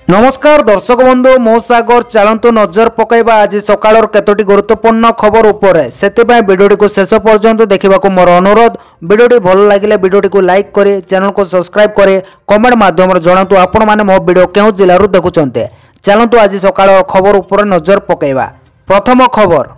नमस्कार दर्शक बंधु मो सागर चलतु नजर पकईबा आज सकाळ केतोटी गुरुत्वपूर्ण खबर उपरे सेतिबाई वीडियोटी को शेष पर्यंत देखा मोर अनुरोध। वीडियोटी भल लगे वीडियोटी को लाइक करे, चैनल को सब्सक्राइब करे, कमेंट माध्यम जनातु आपण माने मो वीडियो केउ जिल्लारू देखुचंते। चलतु आज सकाळ खबर उपरे नजर पकईबा। प्रथम खबर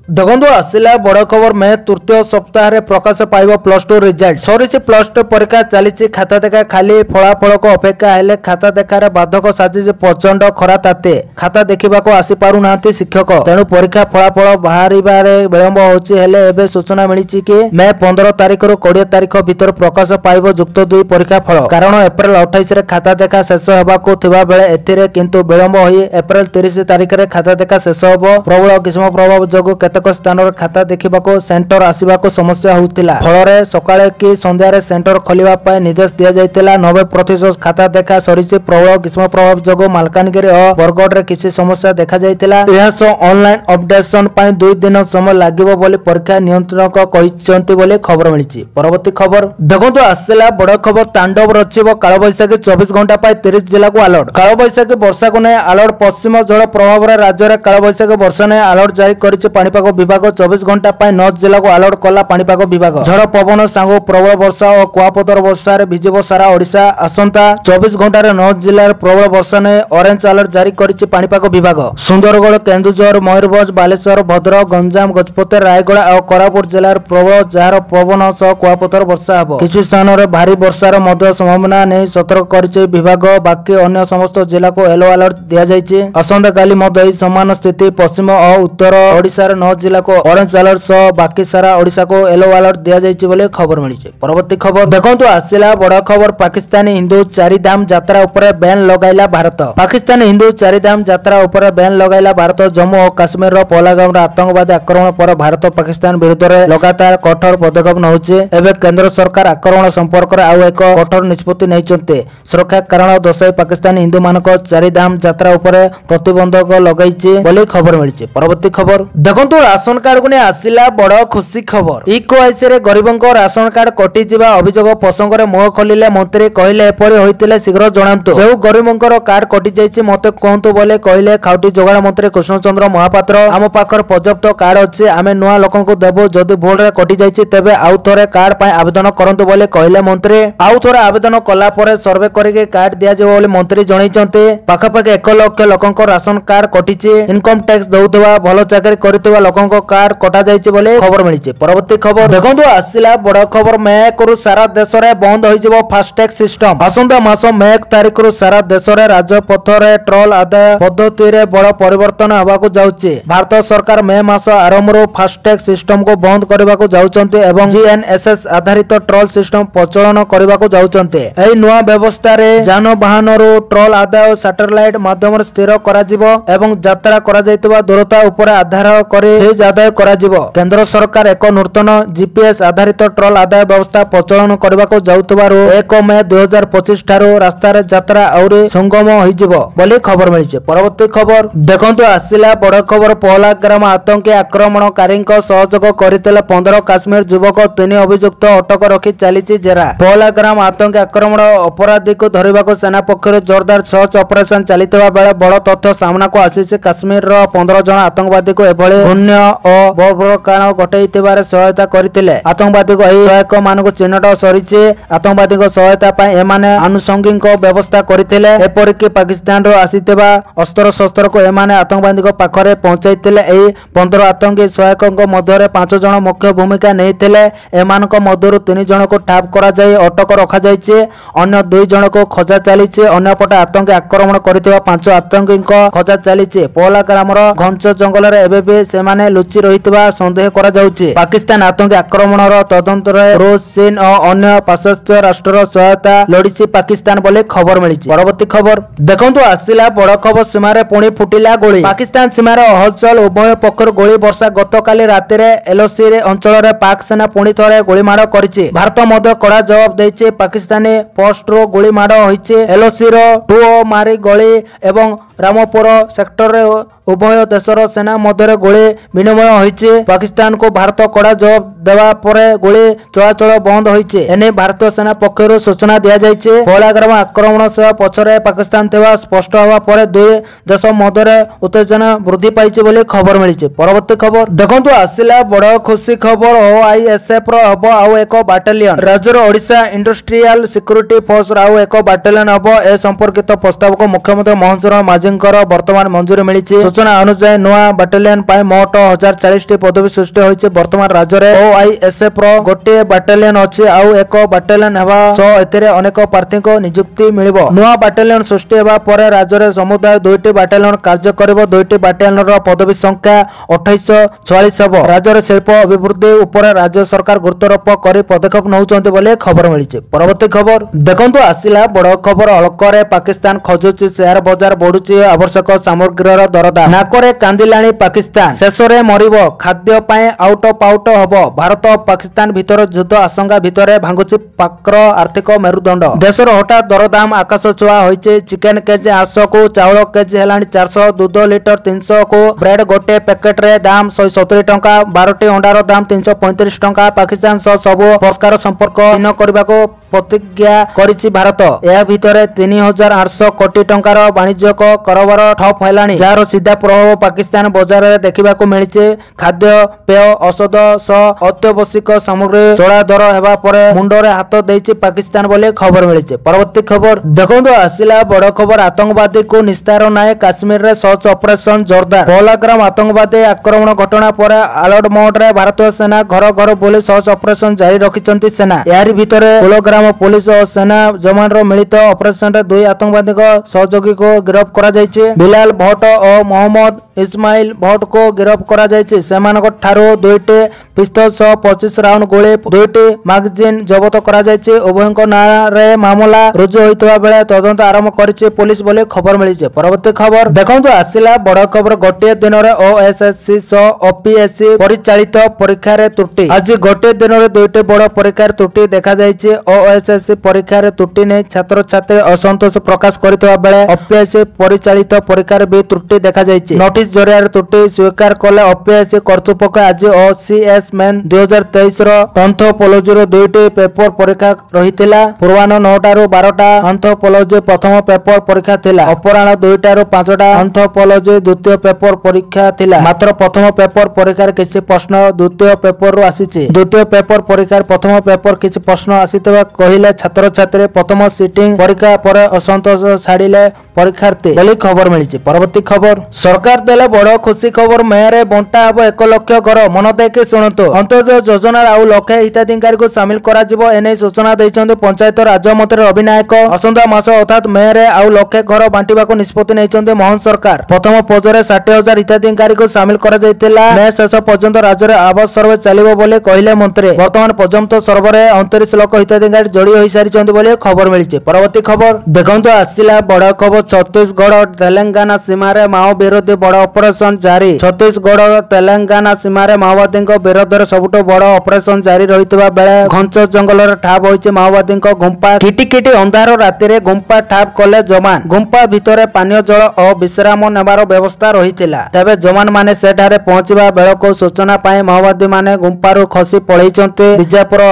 देखो आसला बड़ खबर मे तृतीय सप्ताह प्रकाश पाइब +2 रिजल्ट सरी +2 परीक्षा चली खाता देखा खाली फलाफल को अपेक्षा हेले खाता देखार बाधक साजिश प्रचंड खरा ताते खाता देखा आसी पारु नांती शिक्षक तेणु परीक्षा फलाफल बाहर विलंब होले सूचना मिली कि मे 15 तारिख रु 20 तारिख भीतर प्रकाश पाइब युक्त 2 परीक्षा फल कारण एप्रिल 28 रे खाता देखा शेष होबाकू थिबा बेले एथिरे किंतु विलंब होई एप्रिल 30 तारिख रे खाता देखा शेष होबो। प्रबल ग्रीष्म प्रभाव जोगु स्थान खाता देखा सेंटर आसवाक समस्या होता फल सकाळे कि संध्यार सेंटर खोलने निर्देश दि जाता 90% खाता देखा सरी प्रबल ग्रीष्म प्रभाव जो मालकानगिरी और बरगढ़ में किसी समस्या देखा जाता ऑनलाइन अपडेशन 2 दिन समय लगे परीक्षा नियंत्रक कहते खबर मिली। परवर्ती खबर देखो आसला बड़ खबर तांडव रचिब कालबैशाखी 24 घंटा 30 जिला को अलर्ट कालबैशाखी वर्षा को नहीं अलर्ट पश्चिम जल प्रभाव राज्य में कालबैशाखी वर्षा नहीं अलर्ट जारी कर पाणीपाग विभाग 24 घंटा 9 जिला को अलर्ट कला पाणीपाग विभाग झड़ पवन सांगो प्रबल वर्षा और कुआपतर वर्षा भिजिब सारा ओडिशा आसंता 24 घंटा 9 जिले प्रबल वर्षा ने ऑरेंज अलर्ट जारी करिछि पाणीपाग विभाग। सुंदरगढ़ केन्दुझर मयूरभंज बालेश्वर भद्रक गंजाम गजपति रायगढ़ और कोरापुट जिलार प्रबल जार पवन सह कुआपतर वर्षा हेबो किछि स्थान रे भारी वर्षार मध्य संभावना नहीं सतर्क करिछि विभाग बाकी अन्य समस्त जिला को येलो अलर्ट दिया जाइछि। आसंता काली मध्य समान स्थिति पश्चिम और उत्तर ओडिशा 9 जिला को ऑरेंज अलर्ट सह बाकी सारा ओडिशा को येलो अलर्ट दिया जाइछि बोले खबर मिली। परवर्ती खबर देखंतु आसिला बड़ा खबर पाकिस्तानी हिंदू चारिधाम यात्रा ऊपर बैन लगाइला भारत पाकिस्तानी हिंदू चारिधाम यात्रा ऊपर बैन लगाइला भारत जम्मू और काश्मीर रो पहलगाम आतंकवादी आक्रमण पर भारत पाकिस्तान विरुद्ध में लगातार कठोर पदक्षेप नौचे एवं केंद्र सरकार आक्रमण संपर्क में आउ एक कठोर निष्पत्ति नहीं सुरक्षा कारण दर्शाई पाकिस्तानी हिंदू मानक चारिधाम यात्रा ऊपर प्रतिबंधक लगाई बोले खबर मिली। परवर्ती खबर देखंतु राशन कार्ड को नहीं आसिला बड़ खुशी खबर इकोआईसी रे गरीबों राशन कार्ड कटि जिबा अभियोग प्रसंग में मुह खोलिले मंत्री कहले एपरि होइतिले शीघ्र जणांतु जो गरीबों कार्ड कटि जाइछि मते कहंतु बोले कहले खाउटी जोगाड़ मंत्री कृष्णचंद्र महापात्र आम पाखर पर्याप्त कार्ड अछि आमे नुआ लोकन को देबो जदि भूल रे कटि जाइछि तेबे आउ थोरे कार्ड पय आवेदन करंतु बोले कहले मंत्री आउ थोरे आवेदन कला परे सर्वे करिके कार्ड दिया जेबो बोले मंत्री जणैचंते पाखापाखि 1 लाख लोकन राशन कार्ड कटिछि इनकम टैक्स दउतबा भलो चाकरी करितबा लोकन कार्ड कटा जाइछि बोले खबर मिली। परवर्ती खबर देखंतु आसिला बड़ खबर मे 1 रु सारा देश रे बंद होई जिवो फास्टैग सिस्टम आसंता मास मे 1 तारिख रु सारा देश रे राजपथ रे टोल आदाय पद्धति रे बड़ परिवर्तन होबाकू जाउछि। भारत सरकार मे मास आरंभ रु फास्टैग सिस्टम को बंद करबाकू जाउछन्ते एवं जीएनएसएस आधारित टोल सिस्टम प्रचलन करबाकू जाउछन्ते। एही नुआ व्यवस्था रे जानवाहन रु टोल आदाय सैटेलाइट माध्यम रे स्थिर करा जिवो एवं यात्रा करा जायतबा दूरता ऊपर आधार करे फेज आदाय करा जिवो। केंद्र सरकार एक नूतन जीपीएस आधारित टोल आदाय व्यवस्था प्रचलन करबाकू जाउतबारु 1 मई 2025 ठारो रास्ता रे यात्रा और संगम होई जिवो बोली खबर मिली। परवर्ती खबर देखंतु आसिला बड़ खबर पहला ग्राम आतंकी आक्रमणकारी सहयोग करथिले 15 काश्मीर युवक 3 अभियुक्त अटक रखी चलीछि जेरा पहला ग्राम आतंकी आक्रमण अपराधी को धरिबाकू सेना पक्षर जोरदार सर्च ऑपरेशन चलितबा बेले बड़ तथ्य सामना को आसीछि। काश्मीर रो 15 जन आतंकवादी को एभले पुण्य और बर्बरकांड घटाइतिबार सहायता करथिले आतंकवादी को एही सहायक मानको चिन्हट सरिछि आतंकवादी को सहायता पाए एमाने आनुषंगिक व्यवस्था करथिले एपरि कि पाकिस्तान रो आसीतबा अस्त्र शस्त्र को एमाने आतंकवादी को पाखरे पहुंचाइतिले। एही 15 आतंकी सहायकक मध्यरे 5 जन मुख्य भूमिका नेइतिले एमानक मध्यरु 3 जन को ठाप करा जाय अटक रखा जायछि अन्य 2 जन को खोजा चलीछि। अन्यपटे आतंकी आक्रमण करथिबा 5 आतंकी खोजा चलीछि। पहला ग्रामर घंच जंगल रे एबे भी सेमाने लुचि रहितबा संदेह करा जाउछि। पाकिस्तान आतंकी आक्रमण रो तदंत रे रूस चीन और अन्य पाश्चात्य राष्ट्र सहायता लोडिछि पाकिस्तान बोले खबर मिली। परवर्ती खबर देखंतु आसिला बड़ खबर सीमा रे पुणी फुटिला गोली पाकिस्तान सीमा रे हलचल उभय पक्षर गोली वर्षा गतकाली राति रे एलओसी रे अंचल रे पाक सेना पुणी थरे गोली माड़ करिछि। भारत मध्य कड़ा जवाब दैछि पाकिस्तानी पोस्ट रो गोली माड़ होइछि एलओसी रो 2 मारी गोली एवं रामपुर सेक्टर रे उभय देशर सेना मध्य गोली विनिमय होइछि। पाकिस्तान को भारत कड़ा जवाब देवा परे गोली चलाचल बंद होइछि। एने भारतीय सेना पक्षरु सूचना दिया जाइछि। पहलगाम आक्रमण सह पछरे पाकिस्तान तेवा स्पष्ट हवा परे दुई देश मध्य उत्तेजना वृद्धि पाइछि बोली खबर मिलिछि। परवर्ती खबर देखंतु आसिला बड़ खुशी खबर। ओआईएसएफ रो हबो आउ एक बाटालियन। राज्यर ओडिशा इंडस्ट्रियल सिक्योरिटी फोर्स आउ एक बाटालियन हबो। ए संपर्कित प्रस्ताव को मुख्यमंत्री मोहन चरण माझींकर वर्तमान मंजूरी मिलिछि। सूचना अनुसार नुआ बाटालियन पाई मोट 1040 टी पदवी सृष्टि होइछि। वर्तमान राज्य रे ओआईएसएफ रो गोटे बाटालियन अछि आउ एक बाटालियन हेबा सो एतिरे अनेक प्रार्थी को नियुक्ति मिलिबो। नुआ बाटालियन सृष्टि हेबा परे राज्य रे समुदाय 2टी बाटालियन कार्य करिवो। 2टी बाटालियन रो पदवी संख्या 2844 हेबो। राज्य रे शिल्प अभिवृद्धि ऊपर राज्य सरकार गुरुत्वारोप करी पदक्षेप नउचंती बोले खबर मिलिछि। परवर्ती खबर देखंतु आसिला बड़ खबर। अलकरे पाकिस्तान खजुछि शेयर बाजार बढ़ुछि आवश्यक सामग्रीर दरदाम। नाकरे कांदिलाणी पाकिस्तान शेषरे मरिबो खाद्य पाए आउट हबो। भारत और पाकिस्तान भितर युद्ध आशंका भितर भांगुछि पाकर आर्थिक मेरुदंड। देशर हठात दरदाम आकाश छुआ होइछि। चिकेन केजी 800 को चाउल केजी हेलाणी 400 दूध लिटर 300 को ब्रेड गोटे पैकेट रे दाम 170 टंका 12टी अंडार दाम 335 टंका। पाकिस्तान सह सब प्रकार संपर्क चिन्ह करबा को प्रतिज्ञा करिछि भारत। या भितर 3800 कोटी टंकार वाणिज्यिक कारोबार ठप हेलाणी जार सीधा प्रभाव पाकिस्तान बाजार रे देखिबा को मिलिछि। खाद्य पेय औषध सह अत्यावश्यक सामग्री चढ़ा दर हेबा परे मुंडरे हाथ देइछि पाकिस्तान बोले खबर मिलिछि। परवर्ती खबर देखंतु आसिला बड़ खबर। आतंकवादी को निस्तार नाय काश्मीर रे सर्च ऑपरेशन जोरदार। पहलगाम आतंकवादी आक्रमण घटना पर अलर्ट मोड रे भारतीय सेना घर घर बुली सर्च ऑपरेशन जारी रखिचंती सेना। यारी भितरे पहलगाम पुलिस और सेना जवान रो मिलित ऑपरेशन रे दुई आतंकवादी को सहयोगी को गिरफ्त करा जायछि। बिलाल भट्ट और मोहम्मद इस्माइल भट्ट को गिरफ्त करा जायछि। सेमानक ठारो 2टी पिस्तल सह 25 राउंड गोली 2टी मैगजीन जब्त करा जायछि। उभयଙ୍କ नारे मामला रुजु होइतबा बेले तदंत आरंभ करिछि पुलिस बोले खबर मिलिछि। परवर्ती खबर देखंतु आसिला बड़ खबर। गोटे दिन रे ओएसएससी सह ओपीएससी परिचालित परीक्षा रे त्रुटि। आज गोटे दिन रे 2टी बड़ परीक्षा रे त्रुटि देखा जायछि। ओएसएससी परीक्षा रे त्रुटि ने छात्र छात्री असंतोष प्रकाश करितबा बेले ओपीएससी परिचालित परीक्षा रे भी त्रुटि देखा जायछि। नोटिस जरिया रे त्रुटि स्वीकार कले ओपीएससी कर्तृपक्ष। आज ओसीएस मेन 2023 रो एंथ्रोपोलॉजी रो 2टी पेपर परीक्षा रहितिला। पूर्वाह्न 9टा ରୁ 12टा एंथ्रोपोलॉजी प्रथम पेपर परीक्षा थिला। अपराह्न 2टा ରୁ 5टा एंथ्रोपोलॉजी द्वितीय पेपर परीक्षा थिला। मात्र प्रथम पेपर परीक्षा रे किछि प्रश्न द्वितीय पेपर रो आसीछि। द्वितीय पेपर परीक्षा रे प्रथम पेपर किछि प्रश्न आसीतबा कहिले छात्र छात्री प्रथम सिटिंग परीक्षा पर असंतोष छाडिले परीक्षार्थी बोली खबर मिलिछि। परवर्ती खबर सरकार देले बड़ खुशी खबर। मेरे बंटा हबो 1 लाख घर मन देके सुनतो। अंत्योदय योजना आउ लक्षे हिताधिकारी को शामिल करा जिवो। एने सूचना दैछन्ते पंचायत राज्य मंत्री रवि नायक। असंता मास अर्थात मेरे आउ लक्षे घर बांटिबा को निष्पत्ति नैछन्ते मोहन सरकार। प्रथम पर्यायर 60,000 हिताधिकारी को शामिल करा जायतिला। मे शेष पर्यंत राज्य रे आवास सर्वे चलिबो बोले कहिले मंत्री। वर्तमान पर्यंत सर्वे रे 29 लाख हिताधिकारी जोड़ी होई सारिछन्ते बोले खबर मिलिछि। परवर्ती खबर देखंतु आसिला बड़ खबर। छत्तीसगढ़ तेलंगाना सीमा रे माओ विरोधी बड़ ऑपरेशन जारी। छत्तीसगढ़ तेलंगाना सीमा रे माओवादी विरोध में सबुठ बड़ ऑपरेशन जारी रहितबा बेले घंच जंगल रे ठाब होइछि माओवादी गुंपा। किटिकिटी अंधार राति रे गुंपा ठाब कले जवान। गुंपा भितरे पानीय जल और विश्राम नेबार व्यवस्था रहितिला। तबे जवान माने सेठारे पहुंचबा बेलको सूचना पाए माओवादी माने गुंपारु खसी पळैचन्ते। बिजापुर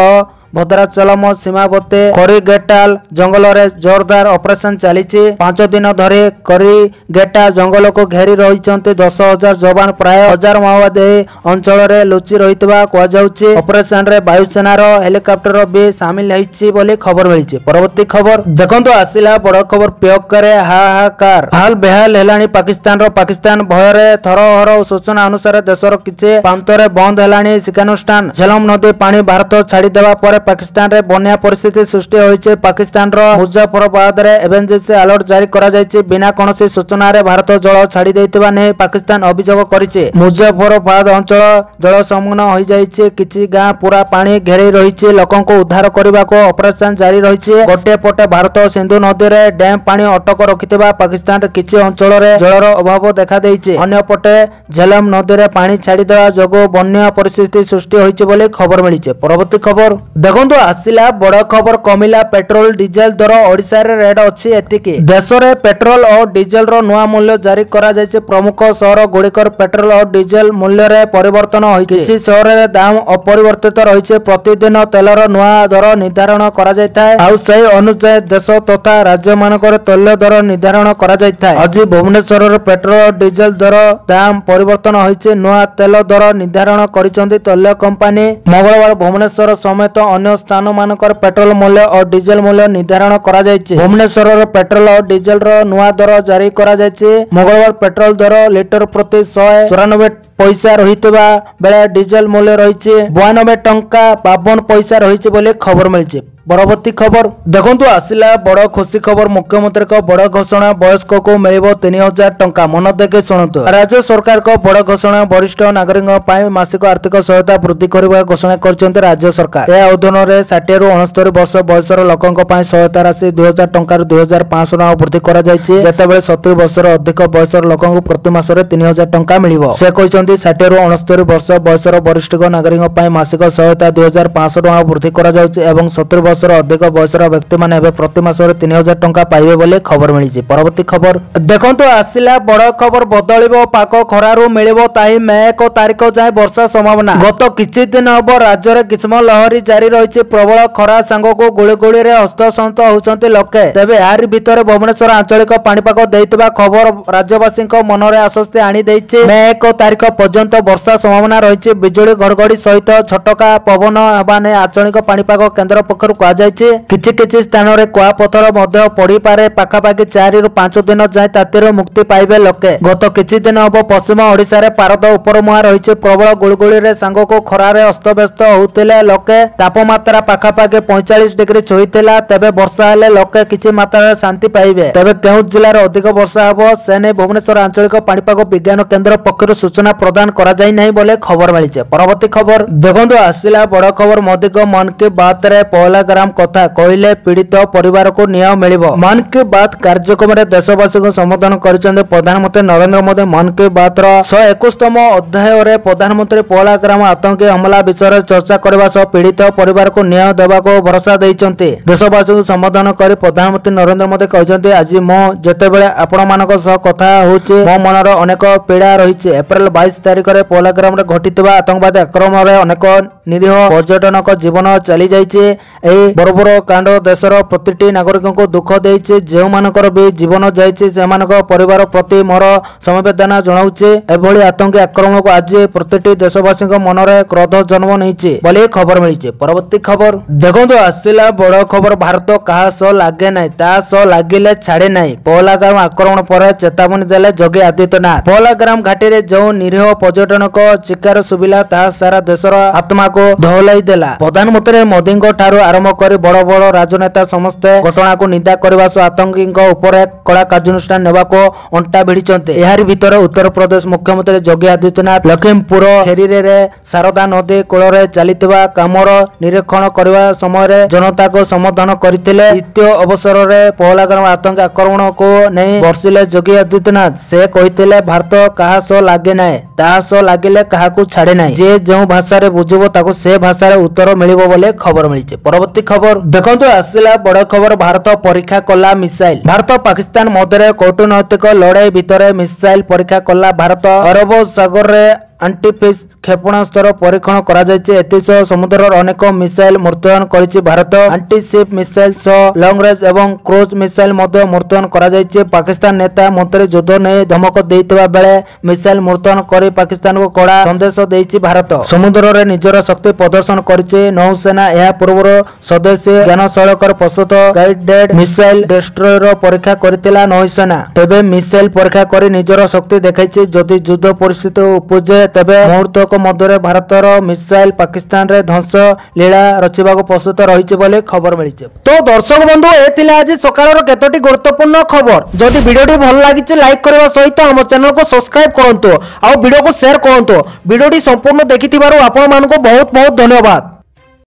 भद्राचलम सीमावर्ती करीगेटाल जंगल रे जोरदार ऑपरेशन चलीछि। 5 दिन धरी करीगेटा जंगल को घेरी रहिचन्ते 10,000 जवान। प्राय 1000 माओवादी अंचल रे लुचि रहितबा कोआ जाउछि। ऑपरेशन रे वायुसेना रो हेलिकॉप्टर भी शामिल हैछि बोली खबर मिलिछि। परवर्ती खबर देखंतु आसिला बड़ खबर। पेयक करे हाहाकार हाल बेहाल हेलाणी पाकिस्तान रो। पाकिस्तान भय रे थरहर। सूचना अनुसार देशर किछि प्रांत रे बंद हेलाणी शिक्षानुष्ठान। झेलम नदी पानी भारत छाड़ी देबा पर पाकिस्तान रे बन्या परिस्थिति सृष्टि होइছে। पाकिस्तान रो मुजफ्फराबाद रे एमरजेंसी अलर्ट जारी करा जायछि। बिना कोनोसी सूचना रे भारत जल छाड़ी दैतबा ने पाकिस्तान अभियोग करिছে। मुजफ्फराबाद अंचल जल समग्न होई जायछि। किछि गां पूरा पानी घेरै रहिছে। लोकन को उद्धार करबा को ऑपरेशन जारी रहिছে। गोटे पटे भारत सिंधु नदी रे डैम पानी अटक रखितबा पाकिस्तान रे किछि अंचल रे जलर अभाव देखा दैছে। अन्य पटे झेलम नदी रे पानी छाड़ी देबा जोगो बन्या परिस्थिति सृष्टि होइছে बोले खबर मिलिছে। परवर्ती खबर देखंतु आसिला बड़ खबर कमिला पेट्रोल डीजेल दर ओडिशा रे रेट अछि एतिकी देश रे पेट्रोल और डीजेल रो नया मूल्य जारी करा जायछि। प्रमुख शहर गुड़िकर पेट्रोल और डीजेल मूल्य रे परिवर्तन होइछि। किछि शहर रे दाम अपरिवर्तित रहिछि। प्रतिदिन तेलर नया दर निर्धारण करा जायथाय आउ सेही अनुसार देश तथा राज्य मानकर तैल दर निर्धारण करा जायथाय। आज भुवनेश्वर रे पेट्रोल और डीजेल दर दाम परिवर्तन होइछि। नया तेल दर निर्धारण करिसंती तैल कंपनी। मंगलवार भुवनेश्वर समेत अन्य स्थान मानकर पेट्रोल मूल्य और डीजेल मूल्य निर्धारण करा जायछि। भुवनेश्वर रे पेट्रोल और डीजेल रो नया दर जारी करा जायछि। मंगलवार पेट्रोल दर लिटर प्रति 194 पैसा रहितबा बेले डीजेल मूल्य रहिछि 92 टंका 52 पैसा रहिछि बोले खबर मिलछि। परवर्ती खबर देखंतु आसिला बड़ खुशी खबर। मुख्यमंत्री को बड़ घोषणा वयस्क को मिलिबो 3000 टंका। मन देके सुनतु। राज्य सरकार को बड़ घोषणा वरिष्ठ नागरिक पाई मासिक आर्थिक सहायता वृद्धि करबा घोषणा करछन्ते राज्य सरकार। ए अधीन रे 60 रु 69 वर्ष बयसर लोकंक पाई सहायता राशि 2000 टंका रु 2500 टंका वृद्धि करा जायछि। जेतेबेले 70 वर्ष अधिक बयसर लोकंक प्रति मास रे 3000 टंका मिलिबो। से कहछन्ते 60 रु 69 वर्ष बयसर वरिष्ठ नागरिक पाई मासिक सहायता 2500 टंका वृद्धि करा जायछि एवं 70 अधिक बयसर व्यक्ति माने प्रति मास 3000 टंका पाइबे बोले खबर मिली। परवर्ती खबर देखंतु आसिला बड़ खबर। बदलिबो पाक खरारु मिलिबो ताही मे 1 तारिख जाय वर्षा संभावना। गत किछि दिन हबो राज्य रे ग्रीष्म लहरी जारी रहिछि। प्रबल खरा सांगको गुळीगुळी रे हस्तसंत होउछन्ते लोके। तेबे यार भितर भुवनेश्वर आंचलिक पाणीपाग दैतबा खबर राज्यवासी मन रे आश्वस्ति आनी दैछि। मे 1 तारिख पर्यंत वर्षा संभावना रहिछि। बिजुली घड़घड़ी सहित छटका पवन हेबा ने आंचलिक पाणीपाग केंद्र पक्षरु किछि किछि स्थान रे कुआ पथर मध्य पड़ी पारे। पाखापाखि 4 रु 5 दिन जाय तातिर मुक्ति पाइबे लोके। गत किछि दिन हबो पश्चिम ओडिसा रे पारद ऊपर मुहा रहिछि। प्रबल गुळगुळी रे सांगको खरा रे अस्तव्यस्त होउतिले लोके। तापमात्रा पाखापाखि 45 डिग्री छुइतिला। तेबे वर्षा हेले लोके किछि मात्रा रे शांति पाइबे। तेबे केउ जिल्ला रे अधिक वर्षा हबो सेने भुवनेश्वर आंचलिक पाणीपाग विज्ञान केंद्र पक्षरु सूचना प्रदान करा जाय नै बोले खबर मिलिছে। परवर्ती खबर देखंतु आसिला बड़ खबर। मोदी को मन की बात रे पहला ग्राम कथा कहले पीड़ित परिवार को न्याय मिलिबो। मन की बात कार्यक्रम रे देशवासी को संबोधन करिसंते प्रधानमंत्री नरेंद्र मोदी। मन की बात रो 121तम अध्याय रे प्रधानमंत्री पहला ग्राम आतंकी हमला विषय चर्चा करबा सह पीड़ित परिवार को न्याय देबा को भरोसा दैचंते। देशवासी को संबोधन करी प्रधानमंत्री नरेंद्र मोदी कहचंते आज मो जेतेबेले आपण मानक सह कथा होउचे मो मनर अनेक पीड़ा रहिছে। एप्रिल 22 तारिख रे पहला ग्राम रे घटितबा आतंकवादी आक्रमण रे अनेक निरीह पर्यटनक जीवन चली जाइছে। एई बरबर कांड देशर प्रतिटी नागरिक को दुख देइছে। जेउ मानकर भी जीवन जाइছে सेमानक परिवार प्रति मोर समवेदना जणाउছে। एभली आतंकी आक्रमण को आज प्रतिटी देशवासी मन रे क्रोध जन्म नैছে बोली खबर मिलिছে। परवर्ती खबर देखंतु आसिला बड़ खबर। भारत कहा सह लागे नै ता सह लागिले छाड़े नै। पहलाग्राम आक्रमण पर चेतावनी देले योगी आदित्यनाथ। पहलाग्राम घाटी रे जो निरीह पर्यटनक चिकार सुबिला ता सारा देशर आत्मा को धौलाई देला। प्रधानमंत्री मोदी ठारू आरंभ कर बड़ बड़ राजनेता समस्ते घटना को निंदा करबा सह आतंकी ऊपर कड़ा कार्यानुष्ठान नेबा को अंटा भिड़िचंते। एहार भितर उत्तर प्रदेश मुख्यमंत्री योगी आदित्यनाथ लखीमपुर खेरीरे रे शारदा नदी कूल रे चलितबा कामर निरीक्षण करबा समय रे जनता को संबोधन करथिले। द्वितीय अवसर रे पहलाग्राम आतंकी आक्रमण को नहीं बर्षिले योगी आदित्यनाथ। से कहिथिले भारत कहा सह लागे नै ता सह लागिले कहा को छाड़े नै। जे जो भाषा रे बुझिबो ताको से भाषा रे उत्तर मिलिबो बोले खबर मिलिছে। परवर्ती खबर देखंतु आसिला बड़ खबर। भारत परीक्षा कला मिसाइल। भारत पाकिस्तान मध्य कूटनैतिक लड़ाई भितर मिसाइल परीक्षा कला भारत। अरब सागर रे एंटीफिस क्षेपणास्त्र परीक्षण करा जायछि। एतिसह समुद्रर अनेक मिसाइल मुतयन करिछि भारत। एंटीशिप मिसाइल सह लॉन्ग रेंज एवं क्रूज मिसाइल मध्य मुतयन करा जायछि। पाकिस्तान नेता मंत्री युद्ध नै धमक देइतबा बेले मिसाइल मुतयन करी पाकिस्तान को कड़ा संदेश देइछि भारत। समुद्र रे निजर शक्ति प्रदर्शन करिछि नौसेना। एहा पूर्व स्वदेशी ज्ञानशैलकर प्रस्तुत गाइडेड मिसाइल डिस्ट्रॉयर परीक्षा करथिला नौसेना। तेबे मिसाइल परीक्षा करी निजर शक्ति देखाइछि। जदि युद्ध परिस्थिति उपजे तेबे मुहूर्तक मध्य भारतर मिसाइल पाकिस्तान रे ध्वंस लीला रचिबा को प्रस्तुत रहिছে बोले खबर मिलिছে। तो दर्शक बंधु एथिला आज सकाळर केतोटी गुरुत्वपूर्ण खबर। जदि वीडियोटी भल लागिছে लाइक करबा सहित हम चैनल को सब्सक्राइब करंतु आ वीडियो को शेयर करंतु। वीडियोटी संपूर्ण देखिथिबारु आपण मानको बहुत बहुत धन्यवाद।